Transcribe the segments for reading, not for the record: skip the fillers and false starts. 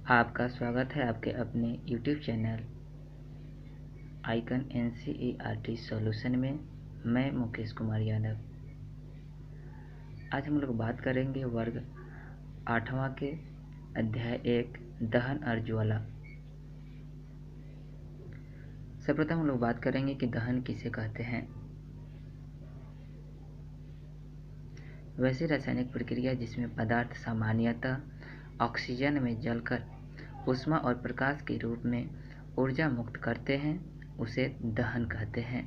आपका स्वागत है आपके अपने YouTube channel icon NCERT solution में। मैं मुकेश कुमार यादव। आज हम लोग बात करेंगे वर्ग 8वां के अध्याय 1 दहन और ज्वाला। सर्वप्रथम हम लोग बात करेंगे कि दहन किसे कहते हैं। वैसी रासायनिक प्रक्रिया जिसमें पदार्थ सामान्यतः ऑक्सीजन में जलकर ऊष्मा और प्रकाश के रूप में ऊर्जा मुक्त करते हैं उसे दहन कहते हैं।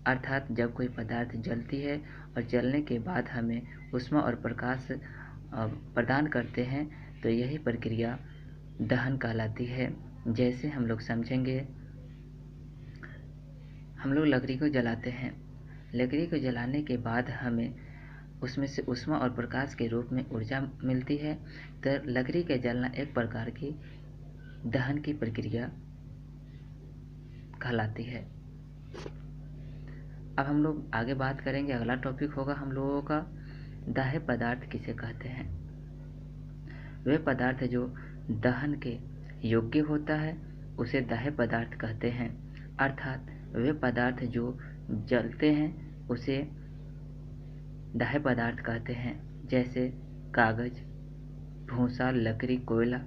अर्थात जब कोई पदार्थ जलती है और जलने के बाद हमें ऊष्मा और प्रकाश प्रदान करते हैं तो यही प्रक्रिया दहन कहलाती है। जैसे हम लोग समझेंगे, हम लोग लकड़ी को जलाते हैं। लकड़ी को जलाने के बाद हमें उसमें से ऊष्मा और प्रकाश के रूप में ऊर्जा मिलती है, तो लकड़ी का जलना एक प्रकार की दहन की प्रक्रिया कहलाती है। अब हम लोग आगे बात करेंगे। अगला टॉपिक होगा हम लोगों का दाह्य पदार्थ किसे कहते हैं। वे पदार्थ जो दहन के योग्य होता है उसे दाह्य पदार्थ कहते हैं। अर्थात वे पदार्थ जो जलते हैं उसे दाह्य पदार्थ कहते हैं। जैसे कागज, भूसा, लकड़ी, कोयला,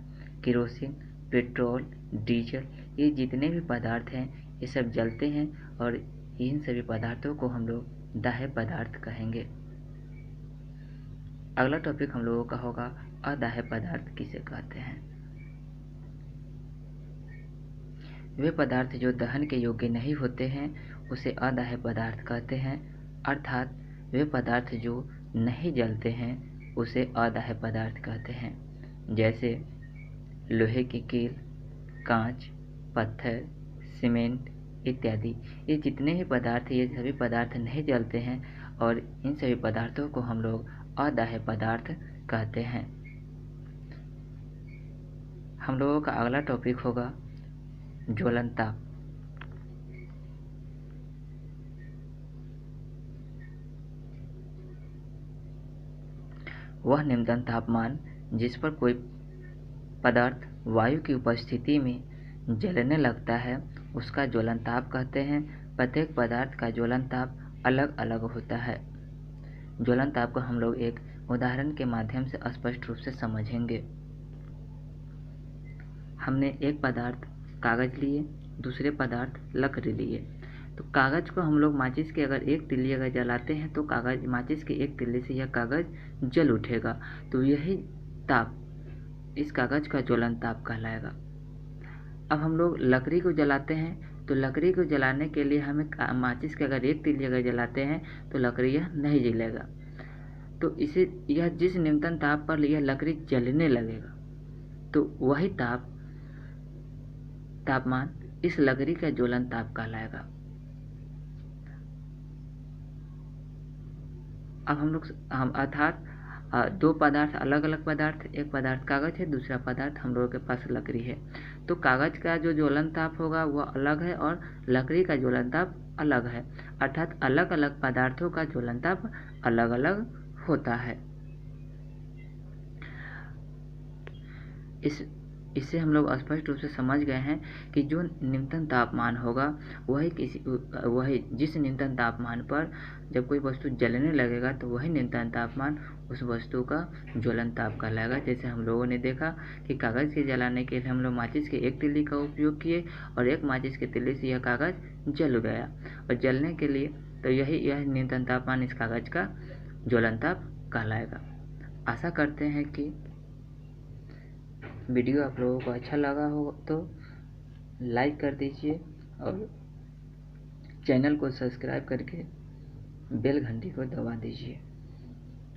केरोसिन, पेट्रोल, डीजल, ये जितने भी पदार्थ हैं ये सब जलते हैं और इन सभी पदार्थों को हम लोग दाह्य पदार्थ कहेंगे। अगला टॉपिक हम लोगों का होगा अदाह्य पदार्थ किसे कहते हैं। वे पदार्थ जो दहन के योग्य नहीं होते हैं उसे अदाह्य पदार्थ कहते हैं। अर्थात वे पदार्थ जो नहीं जलते हैं उसे अदाह्य पदार्थ कहते हैं। जैसे लोहे की कील, कांच, पत्थर, सीमेंट इत्यादि, ये जितने भी पदार्थ ये सभी पदार्थ नहीं जलते हैं और इन सभी पदार्थों को हम लोग अदाह्य पदार्थ कहते हैं। हम लोगों का अगला टॉपिक होगा ज्वलन ताप। वह न्यूनतम तापमान जिस पर कोई पदार्थ वायु की उपस्थिति में जलने लगता है उसका ज्वलन ताप कहते हैं। प्रत्येक पदार्थ का ज्वलन ताप अलग अलग होता है। ज्वलन ताप को हम लोग एक उदाहरण के माध्यम से स्पष्ट रूप से समझेंगे। हमने एक पदार्थ कागज लिए, दूसरे पदार्थ लकड़ी लिए। तो कागज को हम लोग माचिस के अगर एक तिल्ली अगर जलाते हैं तो कागज माचिस के एक तिल्ली से यह कागज जल उठेगा, तो यही ताप इस कागज का ज्वलन ताप कहलाएगा। अब हम लोग लकड़ी को जलाते हैं तो लकड़ी को जलाने के लिए हमें माचिस के अगर एक तिल्ली अगर जलाते हैं तो लकड़ी यह नहीं जलेगा। तो इसे यह जिस न्यूनतम ताप पर यह लकड़ी जलने लगेगा तो वही तापमान इस लकड़ी का ज्वलन ताप कहलाएगा। अब हम अर्थात दो पदार्थ अलग अलग पदार्थ, एक पदार्थ कागज है, दूसरा पदार्थ हम लोगों के पास लकड़ी है। तो कागज का जो ज्वलन ताप होगा वह अलग है और लकड़ी का ज्वलन ताप अलग है। अर्थात अलग अलग पदार्थों का ज्वलन ताप अलग अलग होता है। इससे हम लोग स्पष्ट रूप से समझ गए हैं कि जो न्यूनतम तापमान होगा वही जिस न्यूनतम तापमान पर जब कोई वस्तु जलने लगेगा तो वही न्यूनतम तापमान उस वस्तु का ज्वलन ताप कहलाएगा। जैसे हम लोगों ने देखा कि कागज़ के जलाने के लिए हम लोग माचिस के एक तिल्ली का उपयोग किए और एक माचिस के तिल्ली से यह कागज़ जल गया और जलने के लिए तो यह न्यूनतम तापमान इस कागज़ का ज्वलन ताप कहलाएगा। आशा करते हैं कि वीडियो आप लोगों को अच्छा लगा हो तो लाइक कर दीजिए और चैनल को सब्सक्राइब करके बेल घंटी को दबा दीजिए।